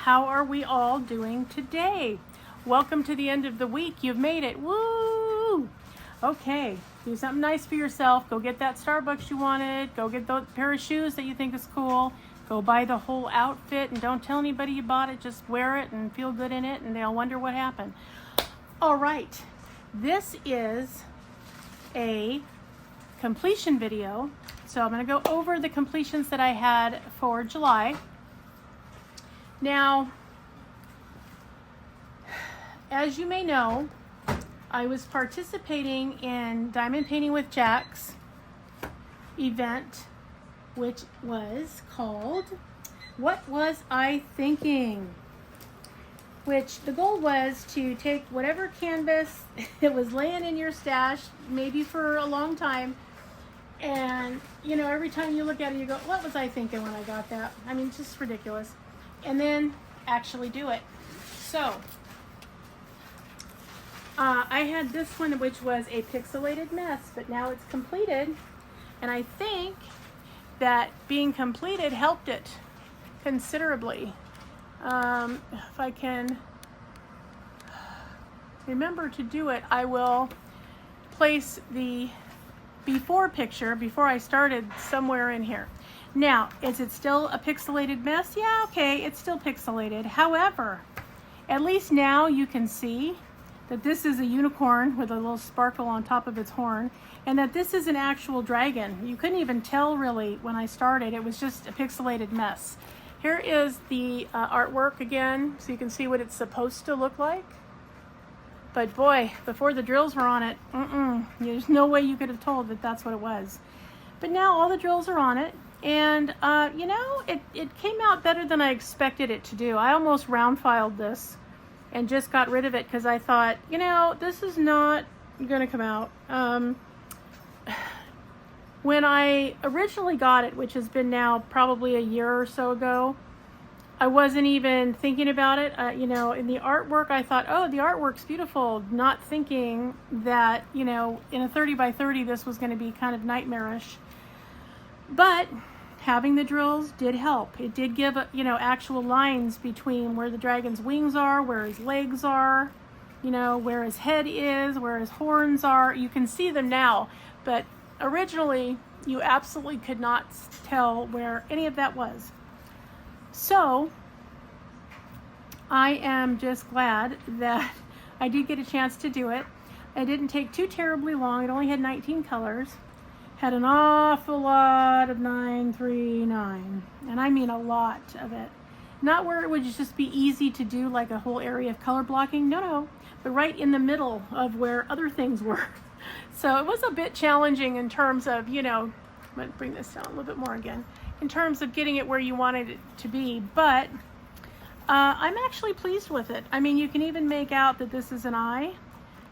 how are we all doing today? Welcome to the end of the week. You've made it. Woo! Okay, do something nice for yourself. Go get that Starbucks you wanted. Go get the pair of shoes that you think is cool. Go buy the whole outfit and don't tell anybody you bought it. Just wear it and feel good in it and they'll wonder what happened. All right, this is a completion video. So I'm going to go over the completions that I had for July. Now, as you may know, I was participating in Diamond Painting with Jack's event, which was called What Was I Thinking? Which the goal was to take whatever canvas that was laying in your stash, maybe for a long time, and every time you look at it, you go, what was I thinking when I got that? I mean, just ridiculous. And then actually do it. So, I had this one, which was a pixelated mess, but now it's completed. And I think that being completed helped it considerably. If I can remember to do it, I will place the before picture, before I started, somewhere in here. Now, is it still a pixelated mess? Yeah, okay, it's still pixelated. However, at least now you can see that this is a unicorn with a little sparkle on top of its horn, and that this is an actual dragon. You couldn't even tell really when I started. It was just a pixelated mess. Here is the artwork again, so you can see what it's supposed to look like. But boy, before the drills were on it, there's no way you could have told that that's what it was. But now all the drills are on it, and it came out better than I expected it to do. I almost round filed this and just got rid of it because I thought, this is not going to come out. When I originally got it, which has been now probably a year or so ago, I wasn't even thinking about it. In the artwork, I thought, oh, the artwork's beautiful, not thinking that, in a 30 by 30, this was going to be kind of nightmarish. But having the drills did help. It did give, actual lines between where the dragon's wings are, where his legs are, where his head is, where his horns are. You can see them now, but originally you absolutely could not tell where any of that was. So I am just glad that I did get a chance to do it. It didn't take too terribly long. It only had 19 colors. Had an awful lot of 939, and I mean a lot of it. Not where it would just be easy to do like a whole area of color blocking, no, but right in the middle of where other things were. So it was a bit challenging in terms of, I'm going to bring this down a little bit more again, in terms of getting it where you wanted it to be, but I'm actually pleased with it. I mean, you can even make out that this is an eye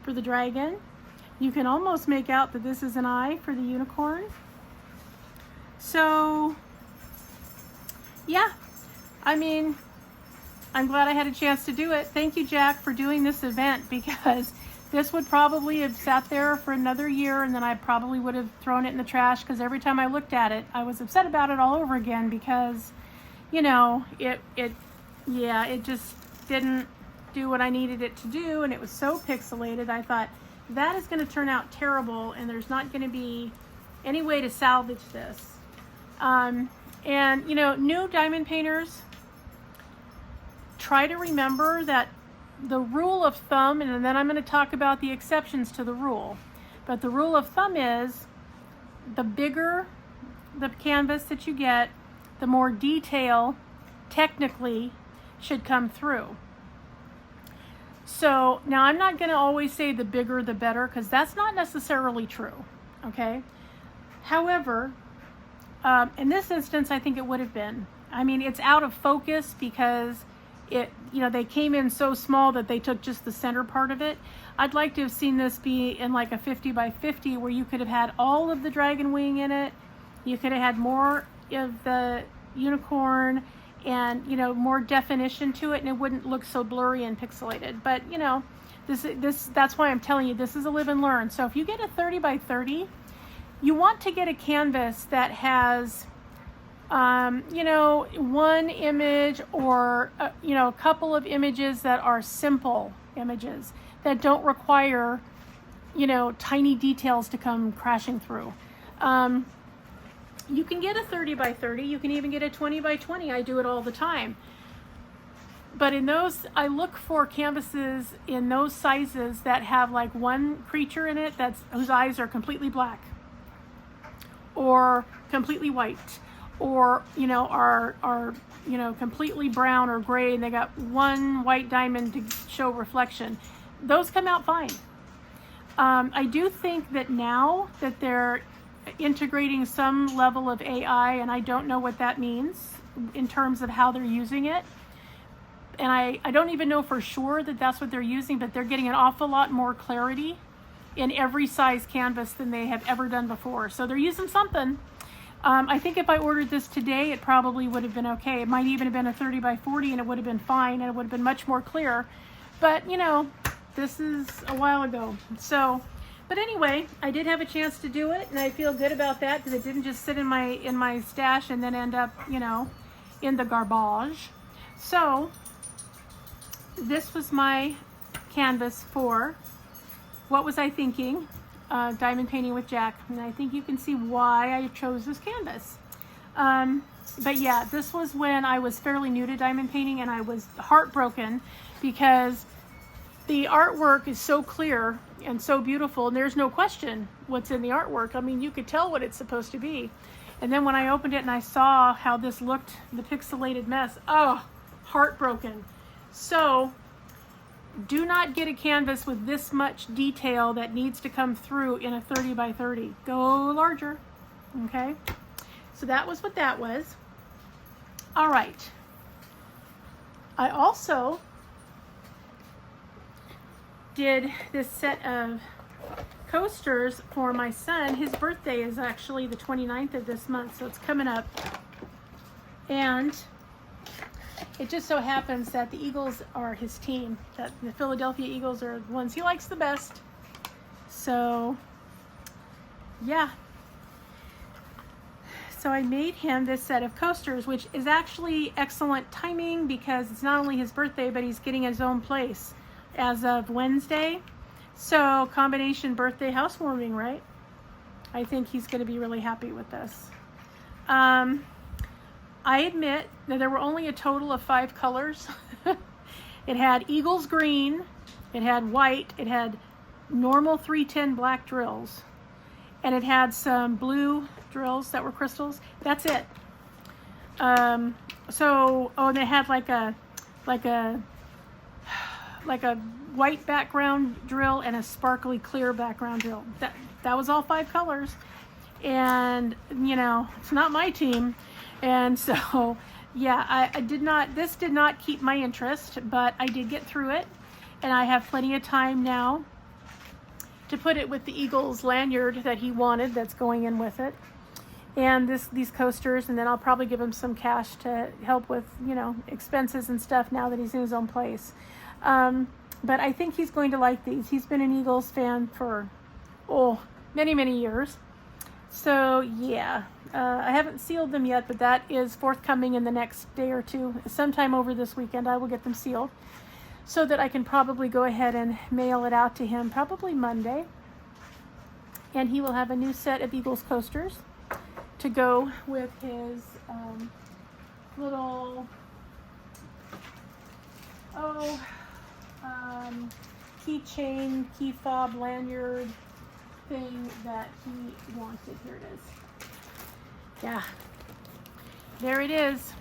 for the dragon. You can almost make out that this is an eye for the unicorn. So, yeah, I mean, I'm glad I had a chance to do it. Thank you, Jack, for doing this event, because this would probably have sat there for another year, and then I probably would have thrown it in the trash, because every time I looked at it, I was upset about it all over again, because, it just didn't do what I needed it to do, and it was so pixelated. I thought, that is going to turn out terrible, and there's not going to be any way to salvage this. New diamond painters, try to remember that the rule of thumb, and then I'm going to talk about the exceptions to the rule, but the rule of thumb is the bigger the canvas that you get, the more detail technically should come through. So now I'm not going to always say the bigger the better, because that's not necessarily true, okay? However, in this instance, I think it would have been. I mean, it's out of focus because they came in so small that they took just the center part of it. I'd like to have seen this be in like a 50 by 50 where you could have had all of the dragon wing in it. You could have had more of the unicorn and more definition to it, and it wouldn't look so blurry and pixelated. But that's why I'm telling you, this is a live and learn. So if you get a 30 by 30, you want to get a canvas that has You know, one image or, you know, a couple of images that are simple images that don't require, you know, tiny details to come crashing through. You can get a 30 by 30. You can even get a 20 by 20. I do it all the time. But in those, I look for canvases in those sizes that have like one creature in it whose eyes are completely black or completely white, or, you know, are you know, completely brown or gray, and they got one white diamond to show reflection. Those come out fine. I do think that now that they're integrating some level of AI, and I don't know what that means in terms of how they're using it. And I don't even know for sure that that's what they're using, but they're getting an awful lot more clarity in every size canvas than they have ever done before. So they're using something. I think if I ordered this today, it probably would have been okay. It might even have been a 30 by 40 and it would have been fine, and it would have been much more clear. But, you know, this is a while ago. So, but anyway, I did have a chance to do it, and I feel good about that because it didn't just sit in my stash and then end up, you know, in the garbage. So this was my canvas for What Was I Thinking? Diamond Painting with Jack. And I think you can see why I chose this canvas. But yeah, this was when I was fairly new to diamond painting, and I was heartbroken because the artwork is so clear and so beautiful, and there's no question what's in the artwork. I mean, you could tell what it's supposed to be. And then when I opened it and I saw how this looked, the pixelated mess, oh, heartbroken. So do not get a canvas with this much detail that needs to come through in a 30 by 30. Go larger, okay? So that was what that was. All right. I also did this set of coasters for my son. His birthday is actually the 29th of this month, so it's coming up. And it just so happens that the Eagles are his team, that the Philadelphia Eagles are the ones he likes the best. So, yeah. So I made him this set of coasters, which is actually excellent timing because it's not only his birthday, but he's getting his own place as of Wednesday. So combination birthday housewarming, right? I think he's going to be really happy with this. I admit that there were only a total of 5 colors. It had Eagles green, it had white, it had normal 310 black drills, and it had some blue drills that were crystals. That's it. And it had like a white background drill and a sparkly clear background drill. That was all 5 colors. And, you know, it's not my team. And so, yeah, this did not keep my interest, but I did get through it, and I have plenty of time now to put it with the Eagles lanyard that he wanted that's going in with it, and these coasters, and then I'll probably give him some cash to help with, you know, expenses and stuff now that he's in his own place. But I think he's going to like these. He's been an Eagles fan for, many, many years. So, yeah. I haven't sealed them yet, but that is forthcoming in the next day or two. Sometime over this weekend, I will get them sealed so that I can probably go ahead and mail it out to him probably Monday. And he will have a new set of Eagles coasters to go with his little keychain, key fob lanyard thing that he wanted. Here it is. Yeah, there it is.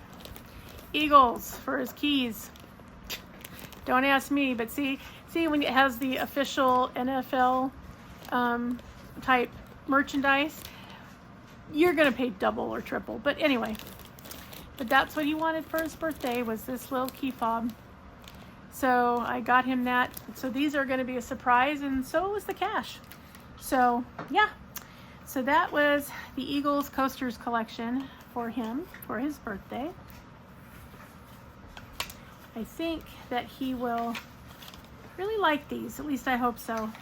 Eagles for his keys. Don't ask me, but see when it has the official NFL type merchandise, you're gonna pay double or triple. But anyway, but that's what he wanted for his birthday, was this little key fob. So I got him that. So these are gonna be a surprise, and so was the cash. So yeah. So that was the Eagles Coasters collection for him for his birthday. I think that he will really like these. At least I hope so.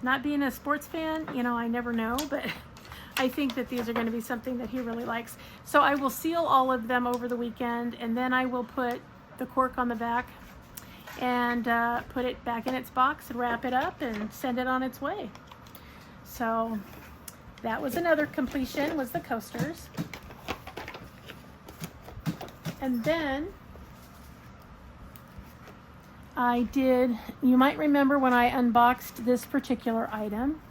Not being a sports fan, you know, I never know, but I think that these are going to be something that he really likes. So I will seal all of them over the weekend, and then I will put the cork on the back and put it back in its box and wrap it up and send it on its way. So that was another completion, was the coasters. And then I did, you might remember when I unboxed this particular item,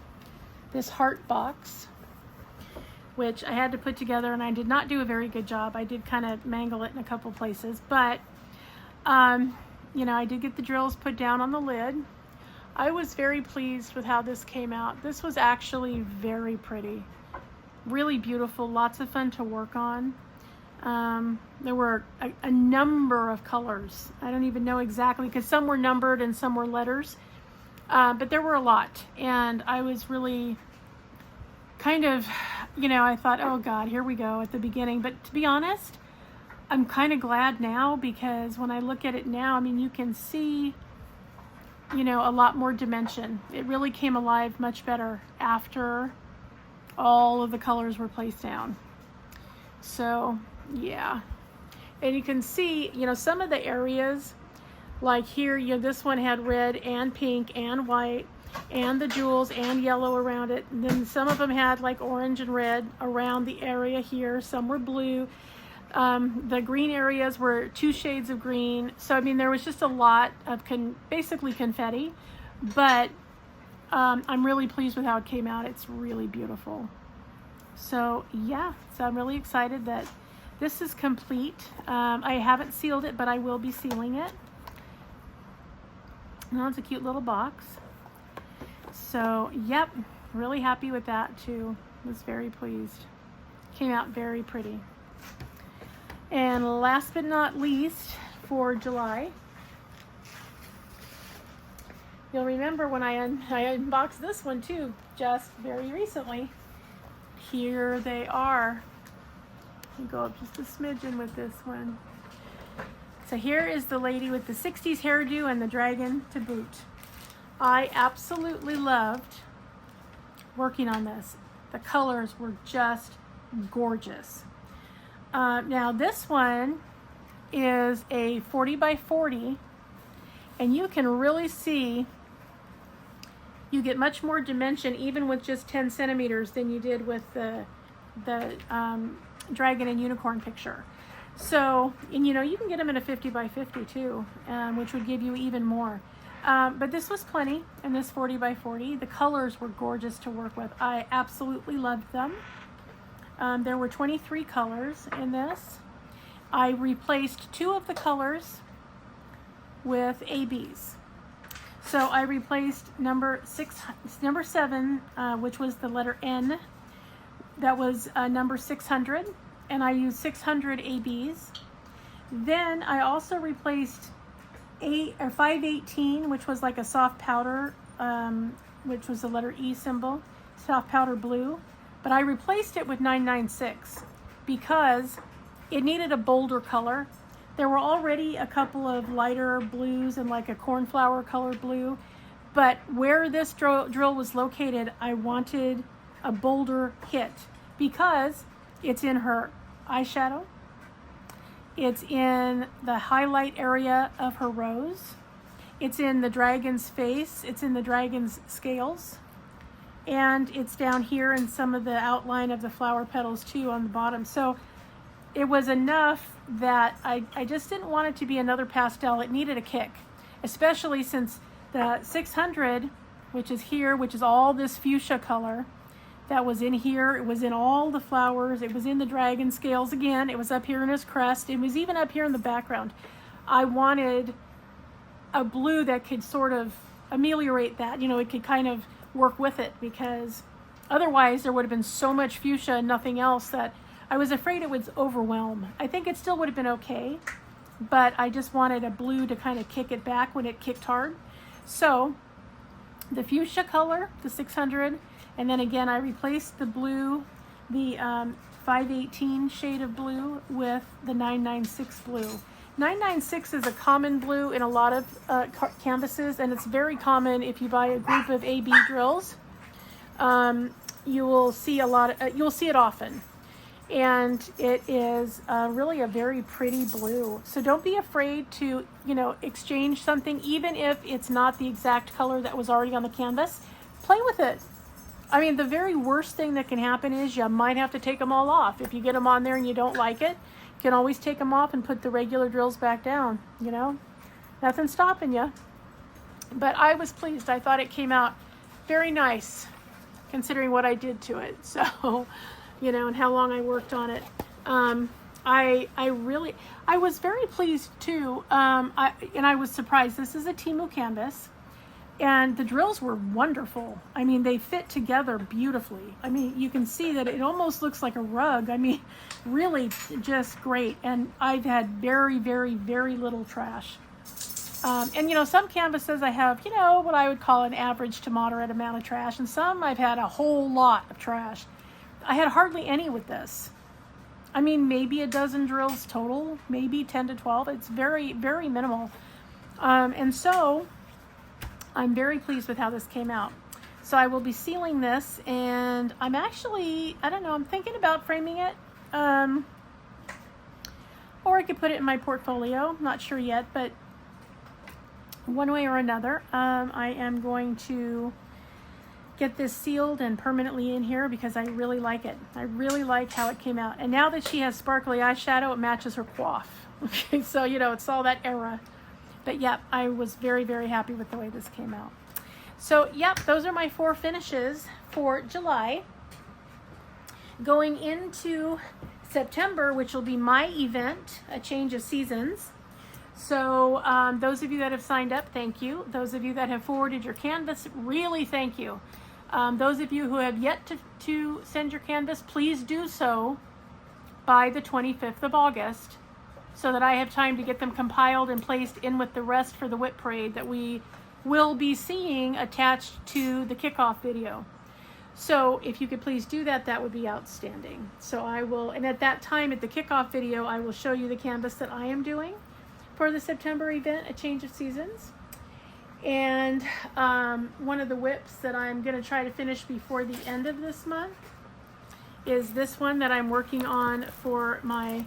this heart box, which I had to put together, and I did not do a very good job. I did kind of mangle it in a couple places, but you know, I did get the drills put down on the lid. I was very pleased with how this came out. This was actually very pretty, really beautiful, lots of fun to work on. There were a number of colors. I don't even know exactly, because some were numbered and some were letters, but there were a lot. And I was really kind of, you know, I thought, oh God, here we go at the beginning. But to be honest, I'm kind of glad now, because when I look at it now, I mean, you can see, you know, a lot more dimension. It really came alive much better after all of the colors were placed down. So yeah, and you can see, you know, some of the areas, like here, you know, this one had red and pink and white and the jewels and yellow around it. And then some of them had like orange and red around the area here. Some were blue. The green areas were 2 shades of green. So I mean, there was just a lot of basically confetti, but I'm really pleased with how it came out. It's really beautiful. So yeah, so I'm really excited that this is complete. I haven't sealed it, but I will be sealing it. Oh, it's a cute little box. So yep, really happy with that too. Was very pleased. Came out very pretty. And last but not least, for July, you'll remember when I unboxed this one too, just very recently. Here they are. I'll go up just a smidgen with this one. So here is the lady with the 60s hairdo and the dragon to boot. I absolutely loved working on this. The colors were just gorgeous. Now this one is a 40 by 40, and you can really see you get much more dimension even with just 10 centimeters than you did with the dragon and unicorn picture. So, and you know, you can get them in a 50 by 50 too, which would give you even more. But this was plenty in this 40 by 40. The colors were gorgeous to work with. I absolutely loved them. There were 23 colors in this. I replaced 2 of the colors with ABs. So I replaced number 7, which was the letter N. That was number 600, and I used 600 ABs. Then I also replaced 518, which was like a soft powder, which was the letter E symbol, soft powder blue. But I replaced it with 996 because it needed a bolder color. There were already a couple of lighter blues and like a cornflower color blue, but where this drill was located, I wanted a bolder hit because it's in her eyeshadow, it's in the highlight area of her rose, it's in the dragon's face, it's in the dragon's scales, and it's down here in some of the outline of the flower petals too on the bottom. So it was enough that I just didn't want it to be another pastel. It needed a kick, especially since the 600, which is here, which is all this fuchsia color that was in here. It was in all the flowers. It was in the dragon scales again. It was up here in his crest. It was even up here in the background. I wanted a blue that could sort of ameliorate that. You know, it could kind of work with it, because otherwise there would have been so much fuchsia and nothing else that I was afraid it would overwhelm. I think it still would have been okay, but I just wanted a blue to kind of kick it back when it kicked hard. So the fuchsia color, the 600, and then again I replaced the blue, the 518 shade of blue with the 996 blue. 996 is a common blue in a lot of canvases, and it's very common if you buy a group of AB drills. you will see a lot of, you'll see it often. And it is really a very pretty blue. So don't be afraid to, exchange something, even if it's not the exact color that was already on the canvas. Play with it. I mean, the very worst thing that can happen is you might have to take them all off. If you get them on there and you don't like it, you can always take them off and put the regular drills back down, Nothing's stopping you. But I was pleased. I thought it came out very nice, considering what I did to it. So, and how long I worked on it. I was very pleased too. I was surprised. This is a Temu canvas, and the drills were wonderful. I mean, they fit together beautifully. I mean, you can see that it almost looks like a rug. I mean, really just great. And I've had very, very, very little trash. Some canvases I have, what I would call an average to moderate amount of trash, and some I've had a whole lot of trash. I had hardly any with this. I mean, maybe a dozen drills total, maybe 10 to 12. It's very, very minimal. And so I'm very pleased with how this came out. So I will be sealing this, and I'm actually, I don't know, I'm thinking about framing it. Or I could put it in my portfolio. Not sure yet, but one way or another, I am going to get this sealed and permanently in here because I really like it. I really like how it came out. And now that she has sparkly eyeshadow, it matches her coif. Okay, so, it's all that era. But yep, I was very, very happy with the way this came out. So, yep, those are my 4 finishes for July. Going into September, which will be my event, A Change of Seasons. So those of you that have signed up, thank you. Those of you that have forwarded your canvas, really thank you. Those of you who have yet to send your canvas, please do so by the 25th of August so that I have time to get them compiled and placed in with the rest for the whip parade that we will be seeing attached to the kickoff video. So if you could please do that, that would be outstanding. So I will, and at that time at the kickoff video, I will show you the canvas that I am doing for the September event, A Change of Seasons. And one of the whips that I'm going to try to finish before the end of this month is this one that I'm working on for my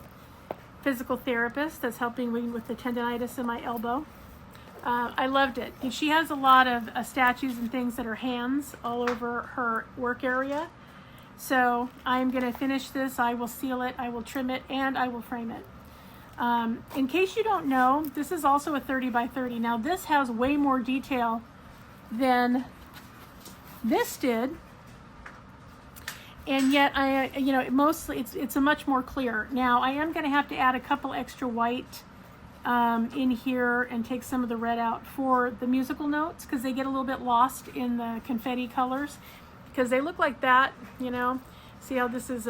physical therapist that's helping me with the tendonitis in my elbow. I loved it. And she has a lot of statues and things that are hands all over her work area. So I'm going to finish this. I will seal it, I will trim it, and I will frame it. In case you don't know, this is also a 30 by 30. Now this has way more detail than this did, and yet it's a much more clear. Now I am going to have to add a couple extra white in here and take some of the red out for the musical notes because they get a little bit lost in the confetti colors because they look like that. See how this is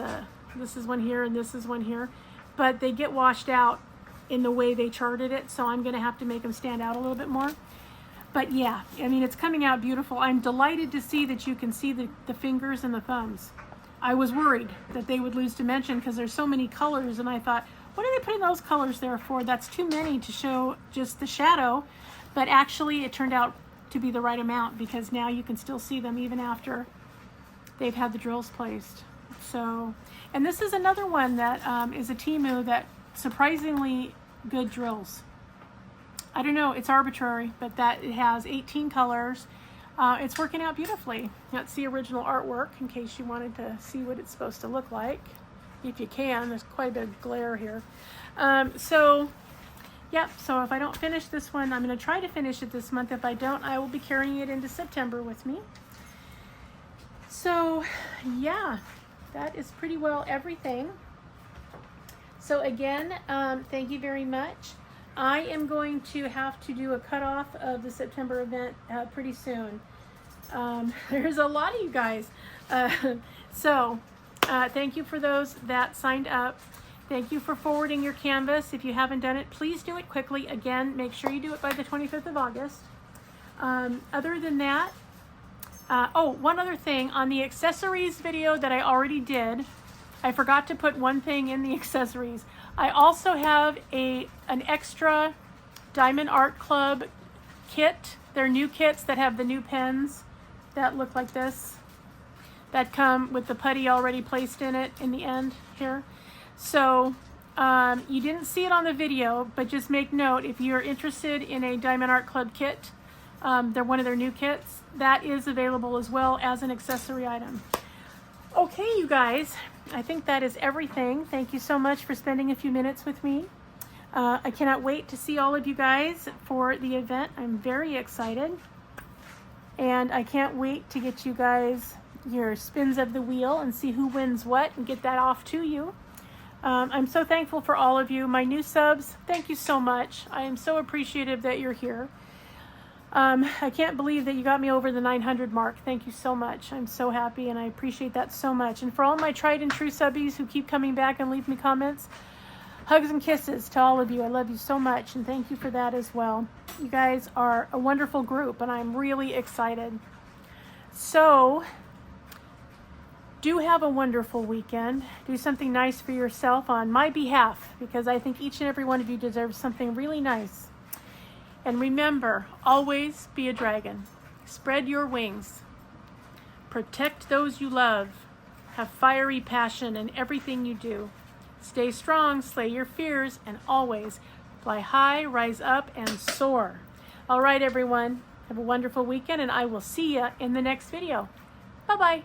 one here and this is one here. But they get washed out in the way they charted it, so I'm going to have to make them stand out a little bit more. But yeah, I mean, it's coming out beautiful. I'm delighted to see that you can see the fingers and the thumbs. I was worried that they would lose dimension because there's so many colors, and I thought, what are they putting those colors there for? That's too many to show just the shadow. But actually, it turned out to be the right amount because now you can still see them even after they've had the drills placed. So, and this is another one that is a Temu that surprisingly good drills. I don't know, it's arbitrary, but that it has 18 colors. It's working out beautifully. That's the original artwork in case you wanted to see what it's supposed to look like. If you can, there's quite a bit of glare here. So if I don't finish this one, I'm going to try to finish it this month. If I don't, I will be carrying it into September with me. So yeah, that is pretty well everything. So again, thank you very much. I am going to have to do a cutoff of the September event pretty soon. There's a lot of you guys. Thank you for those that signed up. Thank you for forwarding your canvas. If you haven't done it, please do it quickly. Again, make sure you do it by the 25th of August. Other than that, one other thing. On the accessories video that I already did, I forgot to put one thing in the accessories. I also have an extra Diamond Art Club kit. They're new kits that have the new pens that look like this. that come with the putty already placed in it in the end here. So you didn't see it on the video, but just make note, if you're interested in a Diamond Art Club kit, they're one of their new kits, that is available as well as an accessory item. Okay, you guys, I think that is everything. Thank you so much for spending a few minutes with me. I cannot wait to see all of you guys for the event. I'm very excited. And I can't wait to get you guys your spins of the wheel and see who wins what and get that off to you. I'm so thankful for all of you. My new subs, thank you so much. I am so appreciative that you're here. I can't believe that you got me over the 900 mark. Thank you so much. I'm so happy and I appreciate that so much. And for all my tried and true subbies who keep coming back and leave me comments, hugs and kisses to all of you. I love you so much and thank you for that as well. You guys are a wonderful group and I'm really excited. So, do have a wonderful weekend. Do something nice for yourself on my behalf, because I think each and every one of you deserves something really nice. And remember, always be a dragon. Spread your wings. Protect those you love. Have fiery passion in everything you do. Stay strong, slay your fears, and always fly high, rise up, and soar. All right, everyone. Have a wonderful weekend, and I will see you in the next video. Bye-bye.